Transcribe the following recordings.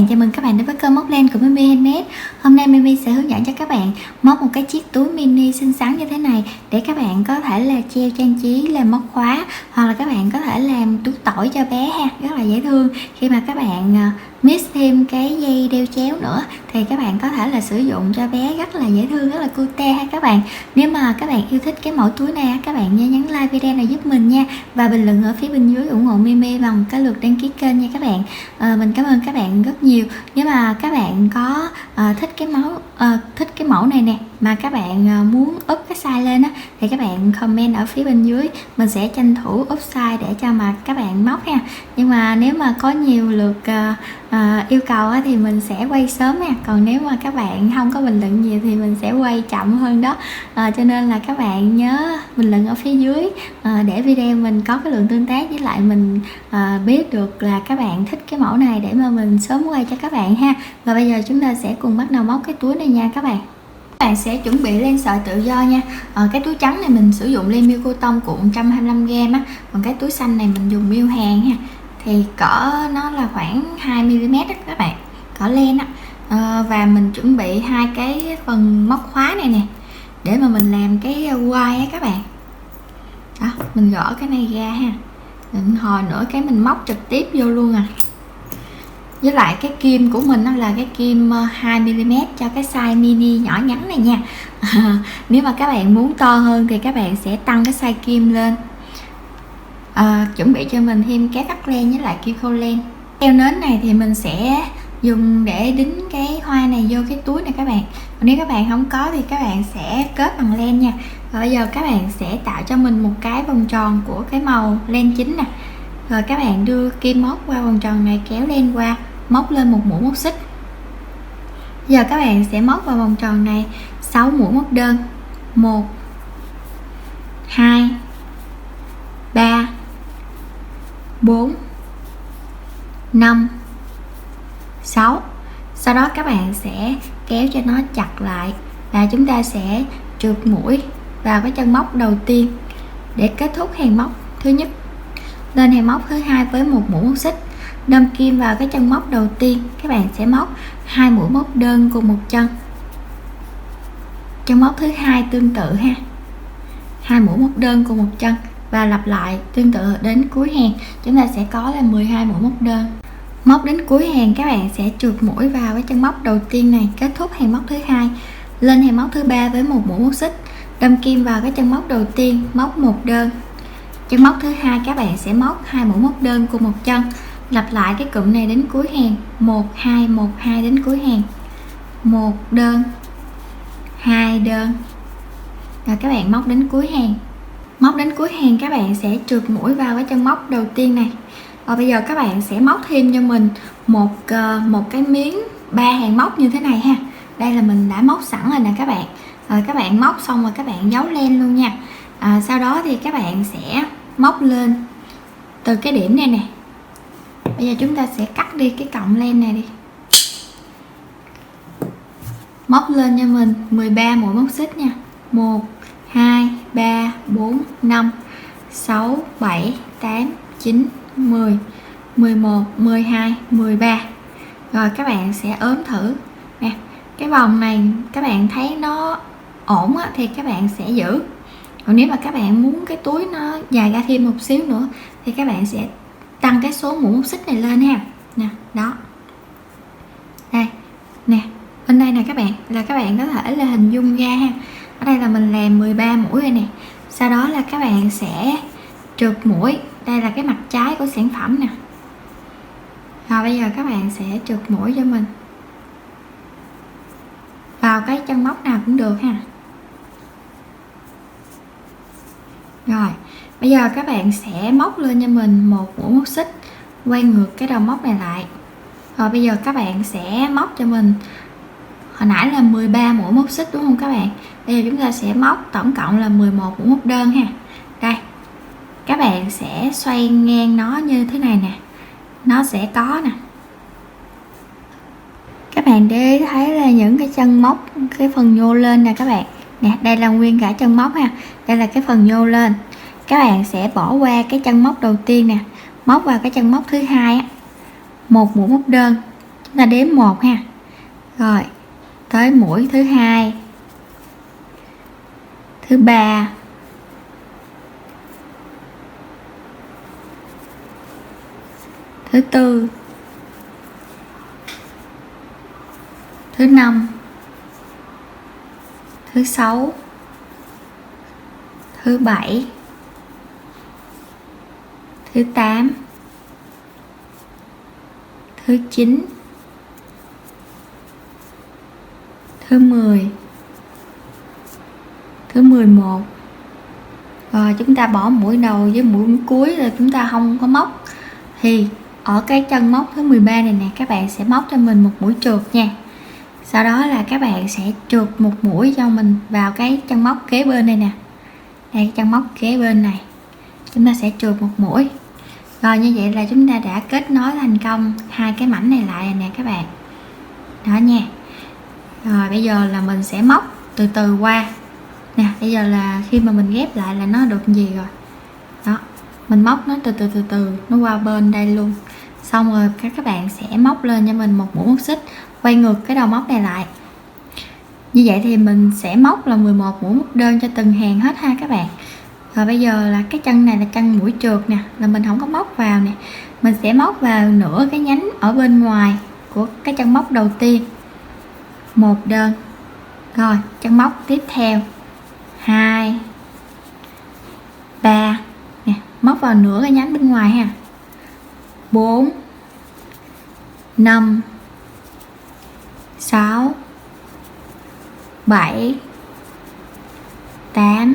chào mừng các bạn đến với kênh móc len của Mimi Handmade. Hôm nay Mimi sẽ hướng dẫn cho các bạn móc một cái chiếc túi mini xinh xắn như thế này để các bạn có thể là treo trang trí, làm móc khóa, hoặc là các bạn có thể làm túi tỏi cho bé ha, rất là dễ thương. Khi mà các bạn mix thêm cái dây đeo chéo nữa thì các bạn có thể là sử dụng cho bé rất là dễ thương, rất là cute ha các bạn. Nếu mà các bạn yêu thích cái mẫu túi này, các bạn nhớ nhấn like video này giúp mình nha, và bình luận ở phía bên dưới ủng hộ Mimi bằng cái lượt đăng ký kênh nha các bạn. Mình cảm ơn các bạn rất nhiều. Nếu mà các bạn có thích cái mẫu này nè, mà các bạn muốn up cái size lên á, thì các bạn comment ở phía bên dưới, mình sẽ tranh thủ up size để cho mà các bạn móc ha. Nhưng mà nếu mà có nhiều lượt yêu cầu á, thì mình sẽ quay sớm nha. Còn nếu mà các bạn không có bình luận nhiều thì mình sẽ quay chậm hơn đó. Cho nên là các bạn nhớ bình luận ở phía dưới để video mình có cái lượng tương tác, với lại mình biết được là các bạn thích cái mẫu này để mà mình sớm quay cho các bạn ha. Và bây giờ chúng ta sẽ cùng bắt đầu móc cái túi này nha các bạn. Các bạn sẽ chuẩn bị len sợi tự do nha. Cái túi trắng này mình sử dụng len miêu cô tông cuộn 125g á, còn cái túi xanh này mình dùng miêu Hàn ha. Thì cỡ nó là khoảng 2mm đó các bạn, cỡ len á. Và mình chuẩn bị hai cái phần móc khóa này nè để mà mình làm cái quai á các bạn. Đó, mình gỡ cái này ra ha, định hồi nữa cái mình móc trực tiếp vô luôn à. Với lại cái kim của mình nó là cái kim 2mm cho cái size mini nhỏ nhắn này nha. Nếu mà các bạn muốn to hơn thì các bạn sẽ tăng cái size kim lên. Chuẩn bị cho mình thêm cái cắt len với lại kim khâu len. Keo nến này thì mình sẽ dùng để đính cái hoa này vô cái túi này các bạn. Còn nếu các bạn không có thì các bạn sẽ kết bằng len nha. Rồi bây giờ các bạn sẽ tạo cho mình một cái vòng tròn của cái màu len chính nè. Rồi các bạn đưa kim móc qua vòng tròn này, kéo len qua, móc lên một mũi móc xích. Giờ các bạn sẽ móc vào vòng tròn này 6 mũi móc đơn. 1 2 3 4 5 6. Sau đó các bạn sẽ kéo cho nó chặt lại và chúng ta sẽ trượt mũi vào cái chân móc đầu tiên để kết thúc hàng móc thứ nhất. Lên hàng móc thứ hai với một mũi móc xích, đâm kim vào cái chân móc đầu tiên, các bạn sẽ móc 2 mũi móc đơn cùng một chân. Chân móc thứ hai tương tự ha, 2 mũi móc đơn cùng một chân và lặp lại tương tự đến cuối hàng. Chúng ta sẽ có là 12 mũi móc đơn. Móc đến cuối hàng các bạn sẽ trượt mũi vào cái chân móc đầu tiên này, kết thúc hàng móc thứ hai. Lên hàng móc thứ ba với một mũi móc xích, đâm kim vào cái chân móc đầu tiên, móc một đơn. Chân móc thứ hai các bạn sẽ móc 2 mũi móc đơn cùng một chân, lặp lại cái cụm này đến cuối hàng, 1 2 1 2 đến cuối hàng. 1 đơn, 2 đơn. Rồi các bạn móc đến cuối hàng. Móc đến cuối hàng các bạn sẽ trượt mũi vào cái chân móc đầu tiên này. Rồi bây giờ các bạn sẽ móc thêm cho mình một cái miếng 3 hàng móc như thế này ha. Đây là mình đã móc sẵn rồi nè các bạn. Rồi các bạn móc xong rồi các bạn giấu len luôn nha. Sau đó thì các bạn sẽ móc lên từ cái điểm này nè. Bây giờ chúng ta sẽ cắt đi cái cọng len này đi. Móc lên cho mình 13 mũi móc xích nha. 1 2 3 4 5 6 7 8 9 10 11 12 13. Rồi các bạn sẽ ốm thử nè. Cái vòng này các bạn thấy nó ổn á, thì các bạn sẽ giữ. Còn nếu mà các bạn muốn cái túi nó dài ra thêm một xíu nữa thì các bạn sẽ tăng cái số mũi móc xích này lên ha. Nè, đó. Đây, nè, bên đây nè các bạn, là các bạn có thể là hình dung ra ha. Ở đây là mình làm 13 mũi rồi nè. Sau đó là các bạn sẽ trượt mũi. Đây là cái mặt trái của sản phẩm nè. Rồi bây giờ các bạn sẽ trượt mũi cho mình vào cái chân móc nào cũng được ha. Rồi bây giờ các bạn sẽ móc lên cho mình một mũi móc xích, quay ngược cái đầu móc này lại. Rồi bây giờ các bạn sẽ móc cho mình, hồi nãy là 13 mũi móc xích đúng không các bạn. Bây giờ chúng ta sẽ móc tổng cộng là 11 mũi móc đơn ha. Đây, các bạn sẽ xoay ngang nó như thế này nè, nó sẽ có nè. Các bạn để thấy là những cái chân móc, cái phần nhô lên nè các bạn nè, đây là nguyên cả chân móc ha, đây là cái phần nhô lên. Các bạn sẽ bỏ qua cái chân móc đầu tiên nè, móc vào cái chân móc thứ hai á, một mũi móc đơn, chúng ta đếm 1 ha. Rồi tới mũi thứ 2, thứ 3, thứ 4, thứ 5, thứ 6, thứ 7, thứ 8, thứ 9, thứ 10, thứ 11. Rồi chúng ta bỏ mũi đầu với mũi cuối rồi chúng ta không có móc, thì ở cái chân móc thứ 13 này nè, các bạn sẽ móc cho mình một mũi trượt nha. Sau đó là các bạn sẽ trượt một mũi cho mình vào cái chân móc kế bên đây nè. Đây, chân móc kế bên này chúng ta sẽ trượt một mũi. Rồi như vậy là chúng ta đã kết nối thành công hai cái mảnh này lại rồi nè các bạn. Đó nha. Rồi bây giờ là mình sẽ móc từ từ qua nè. Bây giờ là khi mà mình ghép lại là nó được gì rồi đó, mình móc nó từ từ nó qua bên đây luôn. Xong rồi các bạn sẽ móc lên cho mình một mũi móc xích, quay ngược cái đầu móc này lại. Như vậy thì mình sẽ móc là 11 mũi móc đơn cho từng hàng hết ha các bạn. Rồi bây giờ là cái chân này là chân mũi trượt nè, là mình không có móc vào nè, mình sẽ móc vào nửa cái nhánh ở bên ngoài của cái chân móc đầu tiên, một đơn. Rồi chân móc tiếp theo 2, 3 nè, móc vào nửa cái nhánh bên ngoài ha, 4, 5, 6, 7, 8,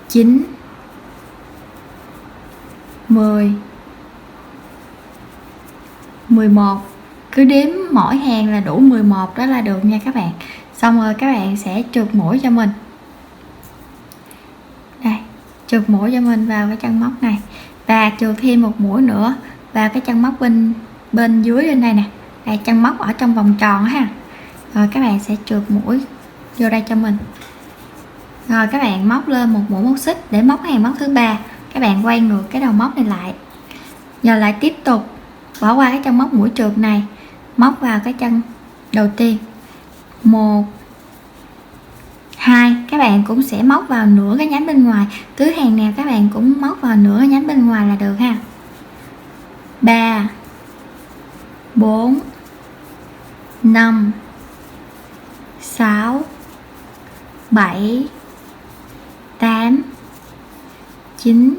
9, 10, 11. Cứ đếm mỗi hàng là đủ 11 đó là được nha các bạn. Xong rồi các bạn sẽ trượt mũi cho mình. Đây, trượt mũi cho mình vào cái chân móc này và trượt thêm một mũi nữa vào cái chân móc bên dưới bên đây nè. Đây, chân móc ở trong vòng tròn ha. Rồi các bạn sẽ trượt mũi vô đây cho mình. Rồi các bạn móc lên một mũi móc xích để móc hàng móc thứ 3. Các bạn quay ngược cái đầu móc này lại. Giờ lại tiếp tục bỏ qua cái chân móc mũi trượt này, móc vào cái chân đầu tiên, 1, 2. Các bạn cũng sẽ móc vào nửa cái nhánh bên ngoài, cứ hàng nào các bạn cũng móc vào nửa cái nhánh bên ngoài là được ha. 3, 4, 5, 6, 7, 8, 9,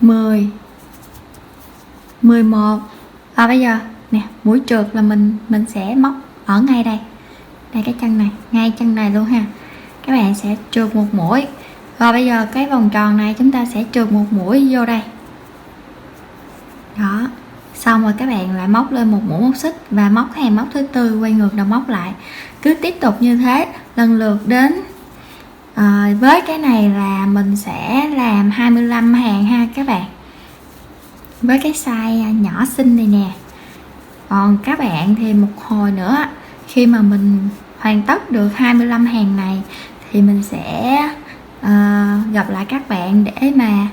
10, 11. Và bây giờ nè, mũi trượt là mình sẽ móc ở ngay đây. Đây cái chân này, ngay chân này luôn ha. Các bạn sẽ trượt một mũi. Rồi bây giờ cái vòng tròn này chúng ta sẽ trượt một mũi vô đây. Đó. Xong rồi các bạn lại móc lên một mũi móc xích và móc hàng móc thứ 4 quay ngược đầu móc lại. Cứ tiếp tục như thế lần lượt đến với cái này là mình sẽ làm 25 hàng ha các bạn. Với cái size nhỏ xinh này nè. Còn các bạn thì một hồi nữa khi mà mình hoàn tất được 25 hàng này thì mình sẽ gặp lại các bạn để mà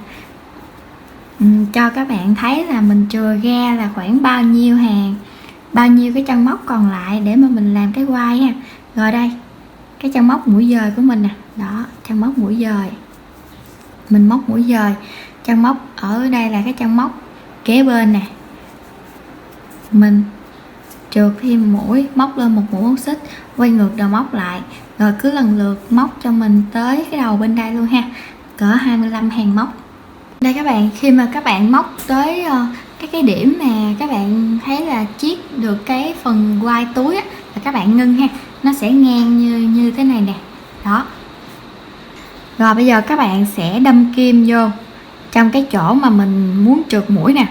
cho các bạn thấy là mình chừa ra là khoảng bao nhiêu hàng, bao nhiêu cái chân móc còn lại để mà mình làm cái quai ha. Rồi đây cái chân móc mũi dời của mình nè, đó chân móc mũi dời, mình móc mũi dời, chân móc ở đây là cái chân móc kế bên nè, mình trượt thêm mũi, móc lên một mũi móc xích, quay ngược đầu móc lại, rồi cứ lần lượt móc cho mình tới cái đầu bên đây luôn ha, cỡ 25 hàng móc. Đây các bạn, khi mà các bạn móc tới cái điểm mà các bạn thấy là chiết được cái phần quai túi á, là các bạn ngưng ha, nó sẽ ngang như thế này nè, đó. Rồi bây giờ các bạn sẽ đâm kim vô trong cái chỗ mà mình muốn trượt mũi nè,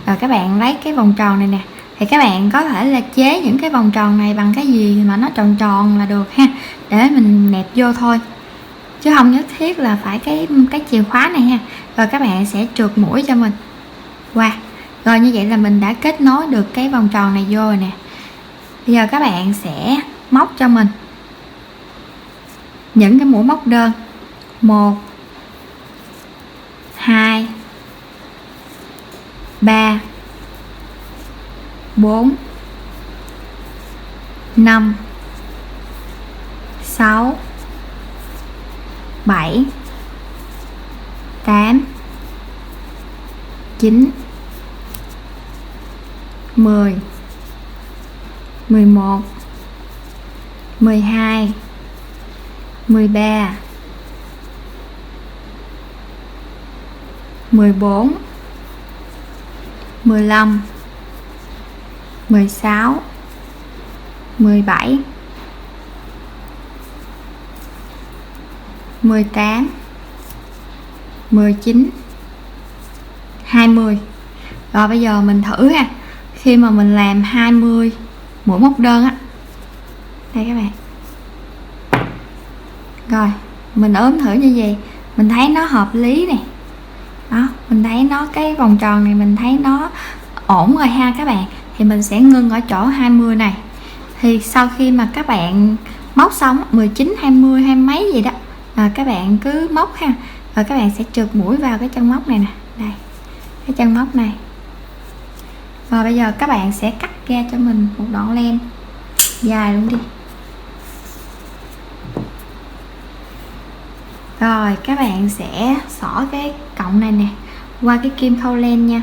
rồi các bạn lấy cái vòng tròn này nè, thì các bạn có thể là chế những cái vòng tròn này bằng cái gì mà nó tròn tròn là được ha, để mình nẹp vô thôi, chứ không nhất thiết là phải cái chìa khóa này ha. Rồi các bạn sẽ trượt mũi cho mình qua. Rồi như vậy là mình đã kết nối được cái vòng tròn này vô rồi nè. Bây giờ các bạn sẽ móc cho mình những cái mũi móc đơn, 1, 2, 3, 4 5 6 7 8 9 10 11 12 13 14 15 16 17 18 19 20. Rồi bây giờ mình thử ha. Khi mà mình làm 20 mũi móc đơn á, đây các bạn, rồi mình ốm thử như vậy, mình thấy nó hợp lý này đó, mình thấy nó cái vòng tròn này mình thấy nó ổn rồi ha các bạn. Thì mình sẽ ngưng ở chỗ 20 này. Thì sau khi mà các bạn móc xong 19 20 hai mấy gì đó, các bạn cứ móc ha, rồi các bạn sẽ trượt mũi vào cái chân móc này nè, đây cái chân móc này. Rồi bây giờ các bạn sẽ cắt ra cho mình một đoạn len dài luôn đi. Rồi các bạn sẽ xỏ cái cọng này nè qua cái kim khâu len nha.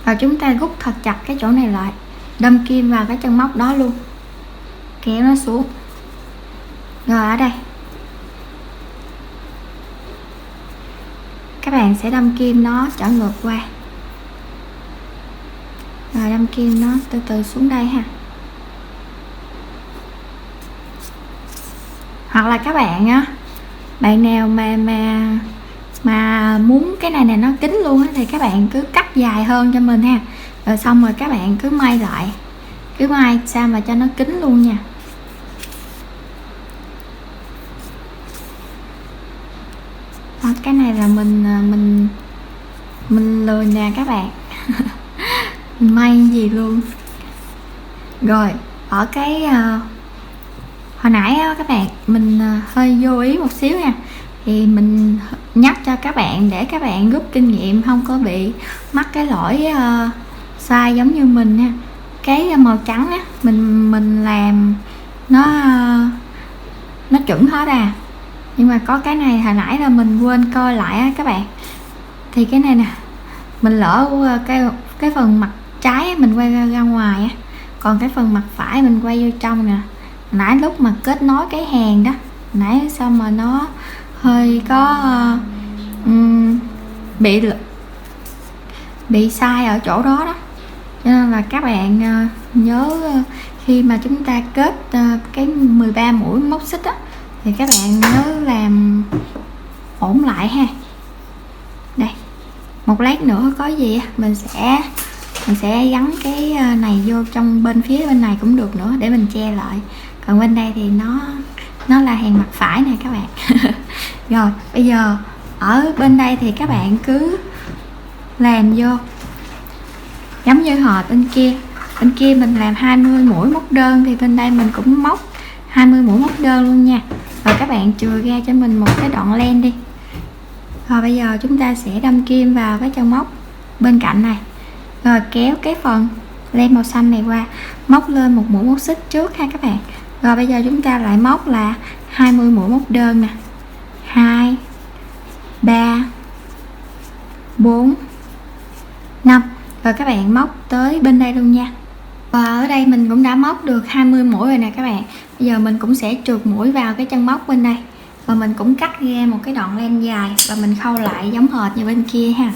Rồi chúng ta rút thật chặt cái chỗ này lại, đâm kim vào cái chân móc đó luôn, kéo nó xuống. Rồi ở đây các bạn sẽ đâm kim nó trở ngược qua, rồi đâm kim nó từ từ xuống đây ha. Hoặc là các bạn á, bạn nào mà muốn cái này nó kín luôn á, thì các bạn cứ cắt dài hơn cho mình ha. Rồi xong rồi các bạn cứ may lại, cứ may sao mà cho nó kín luôn nha. Đó, cái này là mình lười nè các bạn. May gì luôn. Rồi ở cái hồi nãy á, các bạn mình hơi vô ý một xíu nha, thì mình nhắc cho các bạn để các bạn rút kinh nghiệm, không có bị mắc cái lỗi sai giống như mình nha. Cái màu trắng á, mình làm nó chuẩn hết à, nhưng mà có cái này hồi nãy là mình quên coi lại á các bạn. Thì cái này nè, mình lỡ cái phần mặt trái mình quay ra ngoài á, còn cái phần mặt phải mình quay vô trong nè. Nãy lúc mà kết nối cái hàng đó, nãy sao mà nó hơi có bị sai ở chỗ đó đó. Cho nên là các bạn nhớ khi mà chúng ta kết cái 13 mũi móc xích á, thì các bạn nhớ làm ổn lại ha. Đây, một lát nữa có gì mình sẽ gắn cái này vô trong bên phía bên này cũng được nữa, để mình che lại. Còn bên đây thì nó là hàng mặt phải nè các bạn. Rồi bây giờ ở bên đây thì các bạn cứ làm vô giống như hồi bên kia mình làm 20 mũi móc đơn, thì bên đây mình cũng móc 20 mũi móc đơn luôn nha. Rồi các bạn chừa ra cho mình một cái đoạn len đi. Rồi bây giờ chúng ta sẽ đâm kim vào cái chân móc bên cạnh này, rồi kéo cái phần len màu xanh này qua, móc lên một mũi móc xích trước ha các bạn. Rồi bây giờ chúng ta lại móc là 20 mũi móc đơn nè, 2 3 4 5. Rồi các bạn móc tới bên đây luôn nha. Và ở đây mình cũng đã móc được 20 mũi rồi nè các bạn. Bây giờ mình cũng sẽ trượt mũi vào cái chân móc bên đây, và mình cũng cắt ra một cái đoạn len dài và mình khâu lại giống hệt như bên kia ha.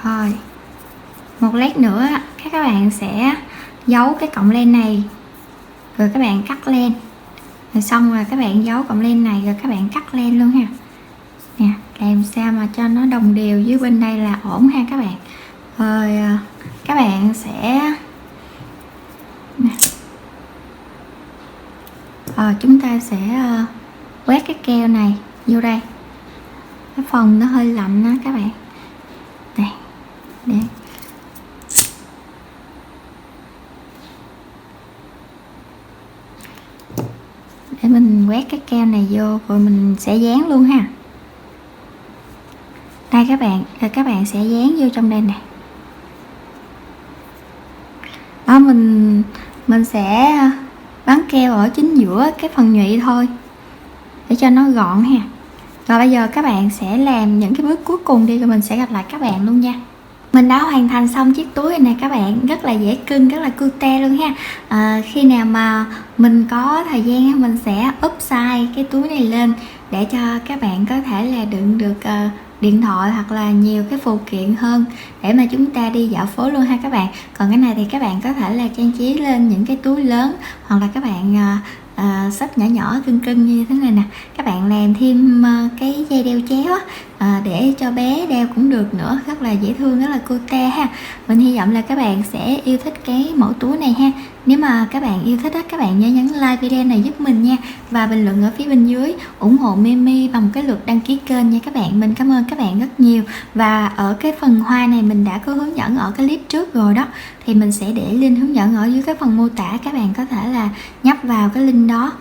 Rồi một lát nữa các bạn sẽ giấu cái cọng len này, rồi các bạn cắt len, rồi xong rồi các bạn giấu cọng len này, rồi các bạn cắt len luôn ha nè, làm sao mà cho nó đồng đều dưới bên đây là ổn ha các bạn. Rồi các bạn sẽ chúng ta sẽ quét cái keo này vô đây, cái phần nó hơi lạnh đó các bạn. Đây, để mình quét quét cái keo này vô rồi mình sẽ dán luôn ha. Đây các bạn, rồi các bạn sẽ dán vô trong đây nè. Đó, mình sẽ bắn keo ở chính giữa cái phần nhụy thôi để cho nó gọn ha. Rồi bây giờ các bạn sẽ làm những cái bước cuối cùng đi, rồi mình sẽ gặp lại các bạn luôn nha. Mình đã hoàn thành xong chiếc túi này nè các bạn, rất là dễ cưng, rất là cute luôn ha. Khi nào mà mình có thời gian mình sẽ up size cái túi này lên để cho các bạn có thể là đựng được điện thoại hoặc là nhiều cái phụ kiện hơn để mà chúng ta đi dạo phố luôn ha các bạn. Còn cái này thì các bạn có thể là trang trí lên những cái túi lớn, hoặc là các bạn xách nhỏ nhỏ cưng như thế này nè, các bạn làm thêm cái dây đeo chéo để cho bé đeo cũng được nữa, rất là dễ thương, rất là cute ha. Mình hy vọng là các bạn sẽ yêu thích cái mẫu túi này ha. Nếu mà các bạn yêu thích đó, các bạn nhớ nhấn like video này giúp mình nha, và bình luận ở phía bên dưới ủng hộ Mimi bằng cái lượt đăng ký kênh nha các bạn. Mình cảm ơn các bạn rất nhiều. Và ở cái phần hoa này mình đã có hướng dẫn ở cái clip trước rồi đó, thì mình sẽ để link hướng dẫn ở dưới cái phần mô tả, các bạn có thể là nhấp vào cái link đó,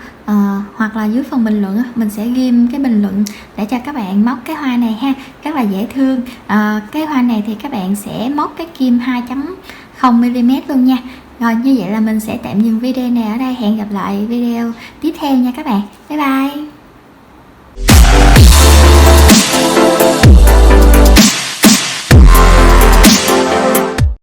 hoặc là dưới phần bình luận mình sẽ ghim cái bình luận để cho các bạn móc cái hoa này ha, rất là dễ thương. Cái hoa này thì các bạn sẽ móc cái kim 2.0mm luôn nha. Rồi như vậy là mình sẽ tạm dừng video này ở đây, hẹn gặp lại video tiếp theo nha các bạn. Bye bye.